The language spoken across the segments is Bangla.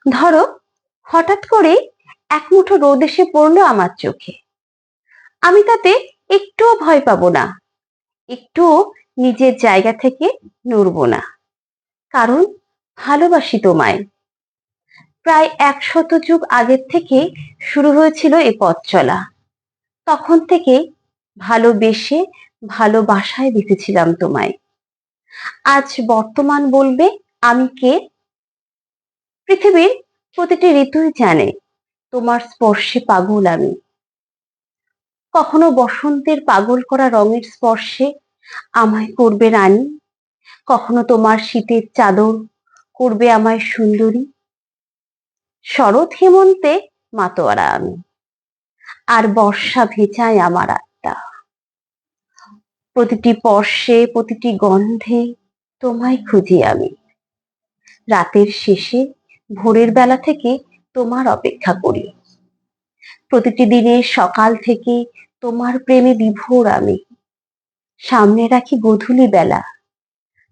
ধরো, হঠাৎ করে এক মুঠো রোদ এসে পড়লো আমার চোখে। আমি তাতে একটুও ভয় পাবো না, একটুও নিজের জায়গা থেকে নড়বো না, কারণ ভালোবাসি তোমায়। প্রায় 100 যুগ আগের থেকে শুরু হয়েছিল এ পথ চলা। তখন থেকে ভালোবেসে ভালোবাসায় বেঁচেছিলাম তোমায়। আজ বর্তমান বলবে আমি কে? পৃথিবীর প্রতিটি ঋতুই জানে তোমার স্পর্শে পাগল আমি। কখনো বসন্তের পাগল করা রঙের স্পর্শে আমায় করবে রানী, কখনো তোমার শীতের চাদর করবে আমায় সুন্দরী। শরৎ হেমন্তে মাতোয়ারা আমি, আর বর্ষা ভেজায় আমার আত্মা। প্রতিটি স্পর্শে প্রতিটি গন্ধে তোমায় খুঁজি আমি। রাতের শেষে ভোরের বেলা থেকে তোমার অপেক্ষা করি। প্রতিটি দিনের সকাল থেকে তোমার প্রেমে বিভোর আমি। সামনে রাখি গোধূলি বেলা,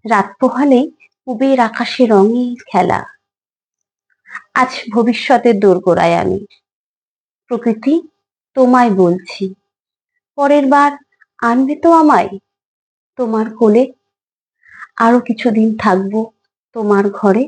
রাত পোহালেই পুবের আকাশে রঙের খেলা। আজ ভবিষ্যতের দোরগোড়ায় আমি। প্রকৃতি, তোমায় বলছি, পরের বার আনবে তো আমায় তোমার কোলে। আরো কিছুদিন থাকবো তোমার ঘরে।